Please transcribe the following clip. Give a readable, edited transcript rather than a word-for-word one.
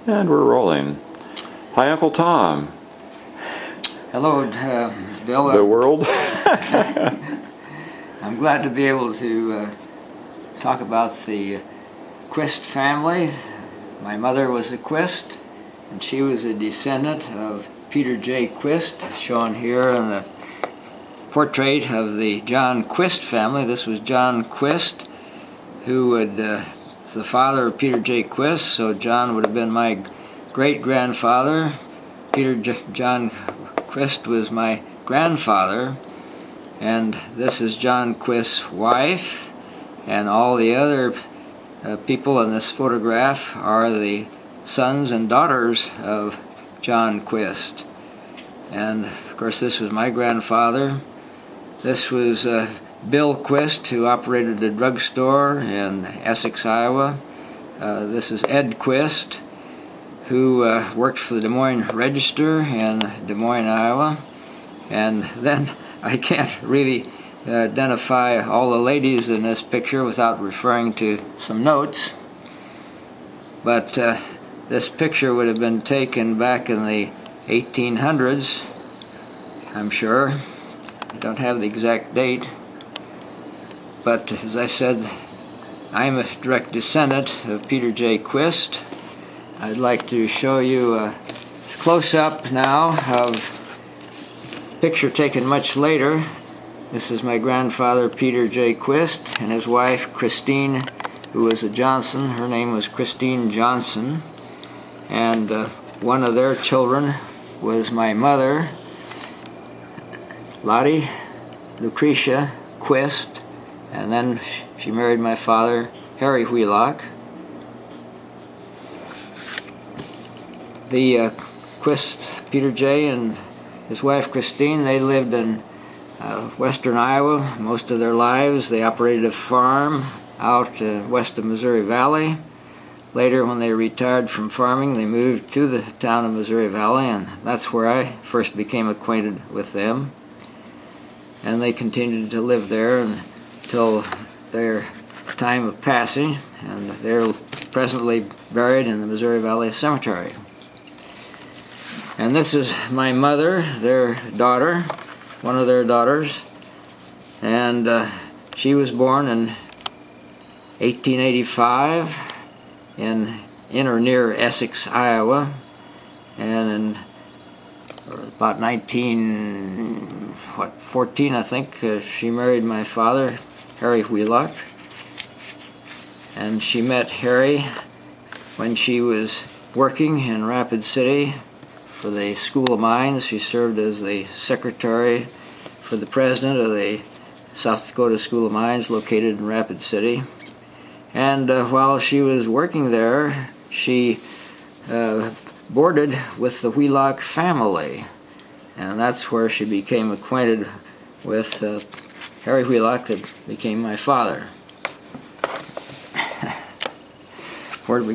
And we're rolling. Hi, Uncle Tom. Hello, Bill. The world. I'm glad to be able to talk about the Quist family. My mother was a Quist, and she was a descendant of Peter J. Quist, shown here in the portrait of the John Quist family. This was John Quist, who would the father of Peter J. Quist, so John would have been my great-grandfather. John Quist was my grandfather, and this is John Quist's wife, and all the other people in this photograph are the sons and daughters of John Quist. And of course this was my grandfather. This was Bill Quist, who operated a drugstore in Essex, Iowa. This is Ed Quist, who worked for the Des Moines Register in Des Moines, Iowa. And then I can't really identify all the ladies in this picture without referring to some notes. But this picture would have been taken back in the 1800s, I'm sure. I don't have the exact date. But as I said, I'm a direct descendant of Peter J. Quist. I'd like to show you a close-up now of a picture taken much later. This is my grandfather Peter J. Quist and his wife Christine, who was a Johnson. Her name was Christine Johnson. And one of their children was my mother, Lottie Lucretia Quist. And then she married my father, Harry Wheelock. The Quist, Peter J. and his wife Christine, they lived in western Iowa most of their lives. They operated a farm out west of Missouri Valley. Later, when they retired from farming, they moved to the town of Missouri Valley, and that's where I first became acquainted with them. And they continued to live there until their time of passing, and they're presently buried in the Missouri Valley Cemetery. And this is my mother, their daughter, one of their daughters, and she was born in 1885 in or near Essex, Iowa, and in about 1914, I think, she married my father, Harry Wheelock. And she met Harry when she was working in Rapid City for the School of Mines. She served as the secretary for the president of the South Dakota School of Mines located in Rapid City. And while she was working there, she boarded with the Wheelock family. And that's where she became acquainted with Harry Wheelock, that became my father. Where did we